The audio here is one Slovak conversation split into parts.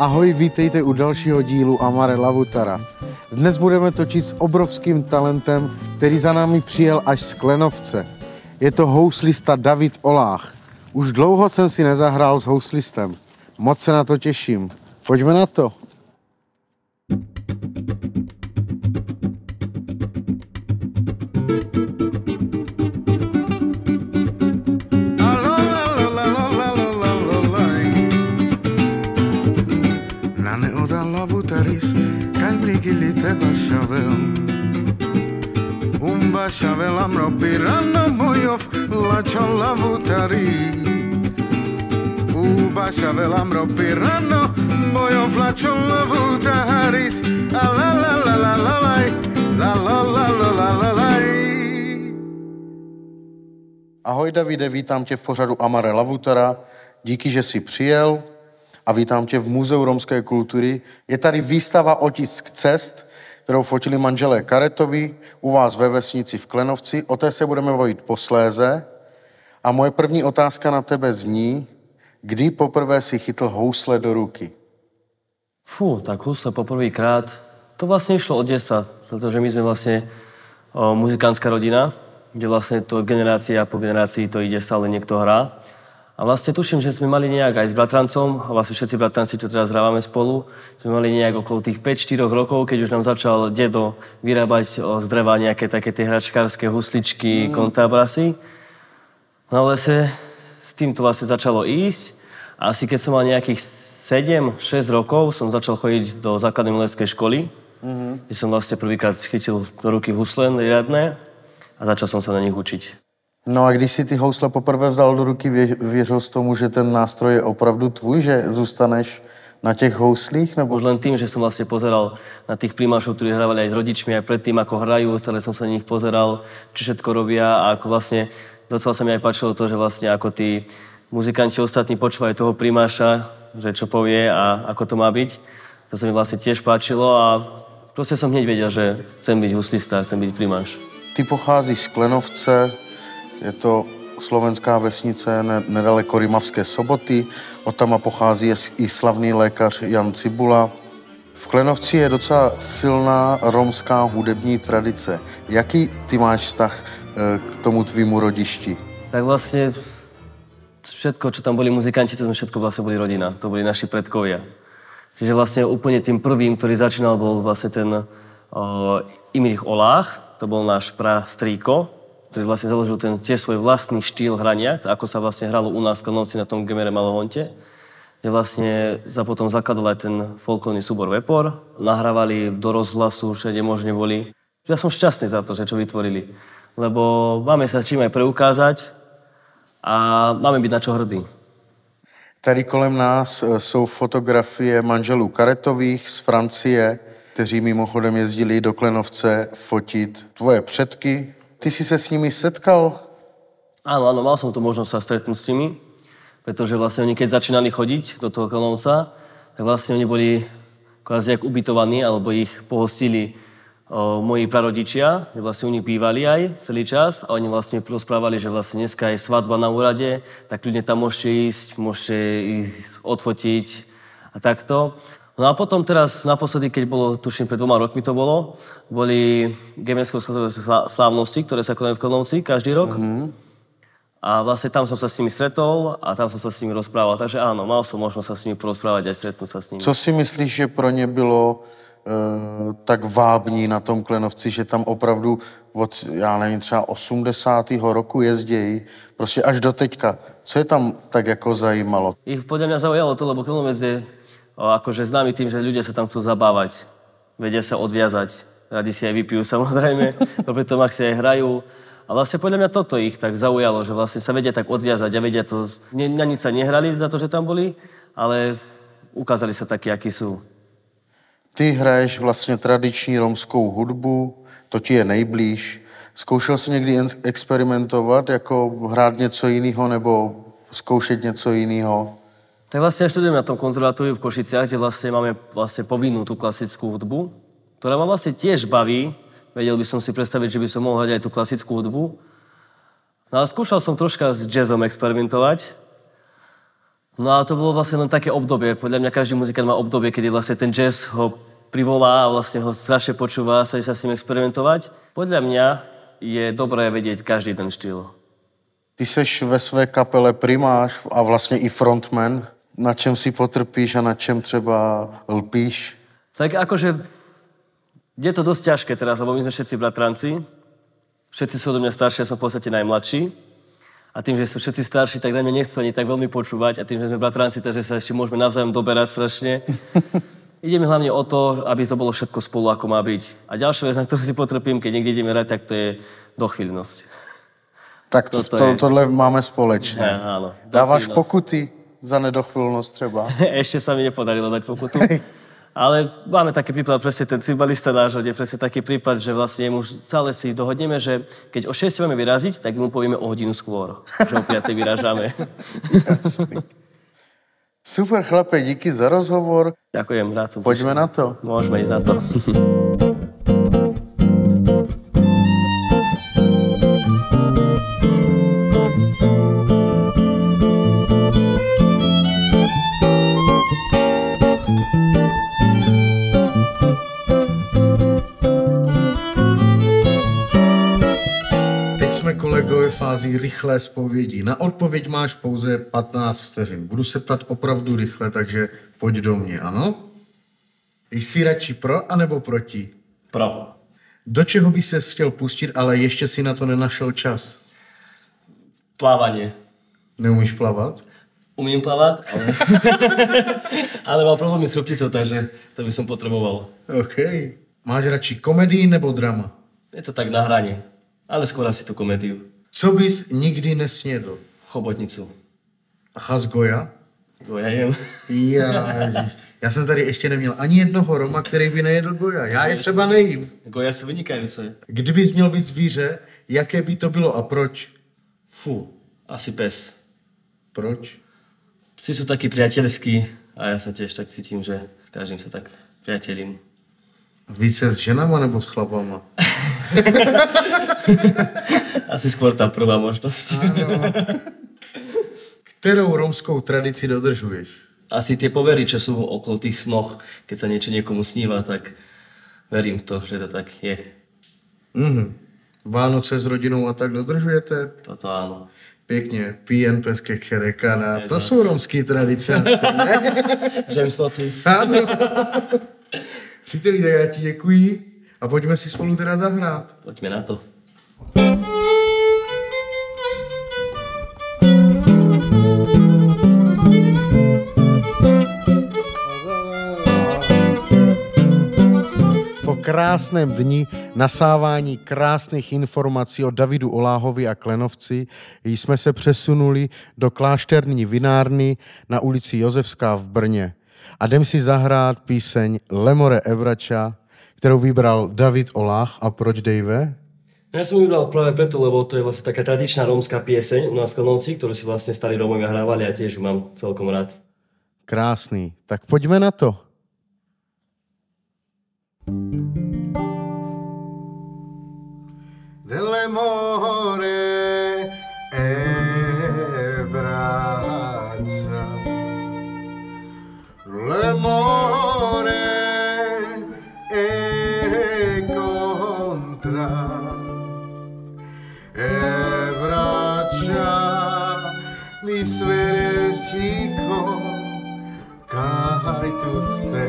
Ahoj, vítejte u dalšího dílu Amare Lavutara. Dnes budeme točit s obrovským talentem, který za námi přijel až z Klenovce. Je to houslista David Olách. Už dlouho jsem si nezahrál s houslistem. Moc se na to těším. Pojďme na to. Shavel amro pirano boyov la cholavutaris Uba shavel amro pirano boyov la cholavutaris la la la la la la la la la la la la. Ahoj Davide, vítám tě v pořadu Amare Lavutara. Díky, že jsi přijel a vítám tě v Muzeu romské kultury. Je tady výstava Otisk cest, kterou fotili manželé Karetovi u vás ve vesnici v Klenovci. O té se budeme bavit posléze. A moje první otázka na tebe zní, kdy poprvé si chytl housle do ruky? Tak housle poprvýkrát, to vlastne išlo od detstva, pretože my sme vlastne muzikánska rodina, kde vlastne to generácia po generácii to ide, stále niekto hrá. A vlastne tuším, že sme mali nejak aj s bratrancom, a vlastne všetci bratranci, čo teraz hrávame spolu, sme mali nejak okolo tých 5-4 rokov, keď už nám začal dedo vyrábať z dreva nejaké také tie hračkárske husličky, kontrabrasy. No ale s tým to vlastne začalo ísť. A asi keď som mal nejakých 7-6 rokov, som začal chodiť do základnej umeleckej školy, kde som vlastne prvýkrát chytil do ruky husle riadne a začal som sa na nich učiť. No a když si ty housle poprvé vzal do ruky, věřil jsi tomu, že ten nástroj je opravdu tvůj, že zůstaneš na těch houslích? Nebo... Už len tým, že som vlastne pozeral na tých primášov, ktorí hrávali aj s rodičmi, aj predtým, ako hrajú, stále som sa na nich pozeral, čo všetko robia a ako vlastne docela sa mi aj páčilo to, že vlastne ako tí muzikanti ostatní počúvajú toho primáša, že čo povie a ako to má byť. To sa mi vlastne tiež páčilo a proste som hneď vedel, že chcem byť huslista, chcem byť primáš. Ty pocházíš z Klenovce. Je to slovenská vesnice nedaleko Rimavské Soboty. Odtama pochází i slavný lékař Jan Cibula. V Klenovci je docela silná romská hudební tradice. Jaký ty máš vztah k tomu tvýmu rodišti? Tak vlastne všetko, čo tam boli muzikanti, to sme všetko vlastne boli rodina. To boli naši predkovia. Čiže vlastne úplne tým prvým, ktorý začínal, bol vlastne ten Imrich Olách. To bol náš prastrýko, ktorý vlastne založil ten tiež svoj vlastný štýl hrania, ako sa vlastne hralo u nás v Klenovci na tom Gemere Malohonte, kde vlastne potom zakladal aj ten folklórny súbor Vepor, nahrávali do rozhlasu, všade možne boli. Ja som šťastný za to, že čo vytvorili, lebo máme sa čím aj preukázať a máme byť na čo hrdí. Tady kolem nás jsou fotografie manželů Karetových z Francie, kteří mimochodem jezdili do Klenovce fotit tvoje předky. Ty si sa s nimi setkal? Áno, mal som tu možnosť sa stretnúť s nimi, pretože vlastne oni keď začínali chodiť do toho Klenovca, tak vlastne oni boli kvázi jak ubytovaní, alebo ich pohostili moji prarodičia, že vlastne u nich bývali aj celý čas a oni vlastne rozprávali, že vlastne dneska je svadba na úrade, tak ľudne tam môžete ísť, môžete ísť odfotiť a takto. No a potom teraz naposledy, keď bolo, tuším, pred 2 rokmi to bolo, boli gemerské slávnosti, ktoré sa konajú v Klenovci každý rok. A vlastne tam som sa s nimi stretol a tam som sa s nimi rozprával. Takže áno, mal som možnosť sa s nimi porozprávať aj stretnúť sa s nimi. Co si myslíš, že pro ně bylo tak vábní na tom Klenovci, že tam opravdu od, já nevím, třeba 80. roku jezdějí, prostě až do teďka. Co je tam tak jako zajímalo? Ich podľa mňa zaujalo to, lebo Klenovec je akože známy tým, že ľudia sa tam chcú zabávať, vedia sa odviazať, radi si aj vypijú samozrejme, popri tom, ak si aj hrajú. A vlastne podľa mňa toto ich tak zaujalo, že vlastne sa vedia tak odviazať a vedia to, na nič sa nehrali za to, že tam boli, ale ukázali sa takí, akí sú. Ty hraješ vlastně tradiční romskou hudbu, to ti je nejblíž. Zkoušel jsi někdy experimentovat, jako hrát něco jiného nebo zkoušet něco jiného? Tak vlastne ja študujem na tom konzervatóriu v Košiciach, kde vlastne máme vlastne povinnú tú klasickú hudbu, ktorá ma vlastne tiež baví. Vedel by som si predstaviť, že by som mohol hrať aj tú klasickú hudbu. No a skúšal som troška s jazzom experimentovať. No a to bolo vlastne len také obdobie. Podľa mňa každý muzikant má obdobie, kedy vlastne ten jazz ho privolá a vlastne ho strašne počúva a sa s ním experimentovať. Podľa mňa je dobré vedieť každý ten štýl. Ty seš ve své kapele primáš a vlastně i frontman. Na čem si potrpíš a na čem třeba lpíš? Tak akože je to dosť ťažké teraz, lebo my sme všetci bratranci. Všetci sú do mňa starší, ja som v podstate najmladší. A tým, že sú všetci starší, tak na mňa nechcú ani tak veľmi počúvať. A tým, že sme bratranci, takže sa ešte môžeme navzájom doberať strašne. Ide mi hlavne o to, aby to bolo všetko spolu, ako má byť. A ďalšia vec, na ktorú si potrpím, keď niekde ideme hrať, tak to je dochvíľnosť. Tak tohle máme společné. Ja, áno. Dáváš pokuty za nedochvíľnosť třeba? Ešte sa mi nepodarilo dať pokutu. Ale máme taký prípad, presne ten cymbalista náš, je presne taký prípad, že vlastne mu stále si dohodneme, že keď o 6 máme vyraziť, tak mu povieme o hodinu skôr. Že o 5 vyražame. Jasný. Super chlape, díky za rozhovor. Ďakujem, rád som. Poďme na to. Môžeme ísť na to. Kolegové, fázi rychlé zpovědi. Na odpověď máš pouze 15 vteřin. Budu se ptat opravdu rychle, takže pojď do mě, ano? Jsi radši pro anebo proti? Pro. Do čeho by ses chtěl pustit, ale ještě si na to nenašel čas? Plávanie. Neumíš plavat? Umím plávať, ale... ale mám problémy s chrbticou, takže to by som potreboval. OK. Máš radši komedii nebo drama? Je to tak na hraně. Ale skôr asi tú komédiu. Co bys nikdy nesnědl? Chobotnicu. A chas Goja? Goja jem. Já jsem tady ještě neměl ani jednoho Roma, který by nejedl Goja. Já je třeba nejím. Goja sú vynikajúce. Kdybys měl být zvíře, jaké by to bylo a proč? Fú, asi pes. Proč? Psi sú takí priateľskí a ja sa tiež tak cítim, že s každým sa tak priateľím. Více s ženama nebo s chlapama? Asi skôr tá prvá možnosť. Kterou romskou tradici dodržuješ? Asi tie povery, čo sú okolo tých snoch, keď sa niečo niekomu sníva, tak verím v to, že to tak je. Vánoce s rodinou a tak dodržujete? Toto áno. Pěkně. Píjen peske kerekana. To jsou romské tradice. Žemslocis. Ano. Příteli, já ti děkuji a pojďme si spolu teda zahrát. Poďme na to. Po krásném dni nasávání krásných informací o Davidu Oláhovi a Klenovci jsme se přesunuli do klášterní vinárny na ulici Josefská v Brně. A jdem si zahrát píseň Lemore Evrača, kterou vybral David Oláh. A proč, Dave? Ja som vybral práve preto, lebo to je vlastne taká tradičná rómska pieseň u nás v Klenovci, ktorú si vlastne starí Rómovia hrávali a tiež ju mám celkom rád. Krásný. Tak pojďme na to. Lemore Evrača, Lemore e contra Evrača mi sverestico kaj tu ste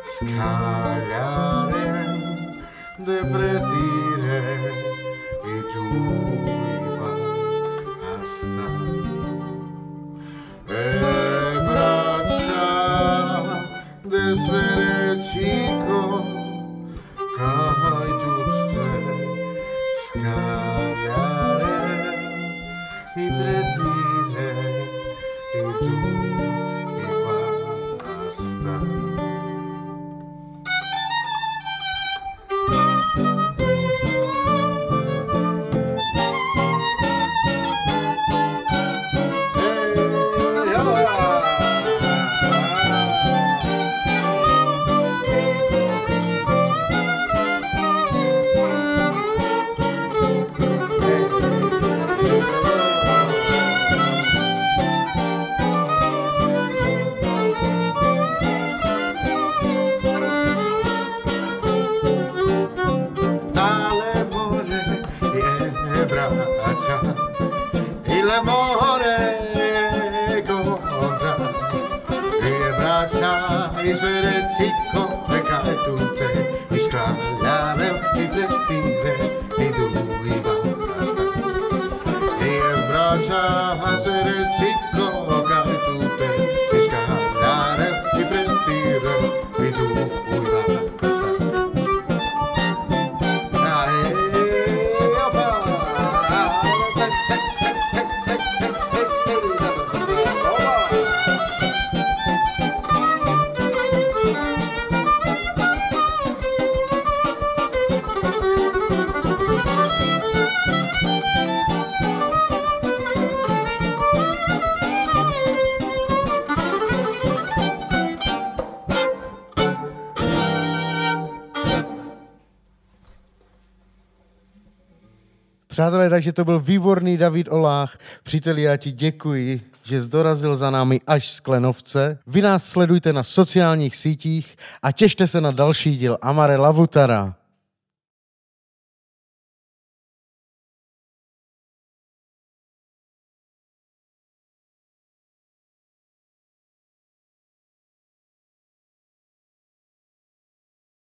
scagliare de pretire e tu va hasta desvere chico kaj tutte scagliare i pretire e tu mi basta. Přátelé, takže to byl výborný David Olách. Příteli, já ti děkuji, že jsi dorazil za námi až z Klenovce. Vy nás sledujte na sociálních sítích a těšte se na další díl Amare Lavutara.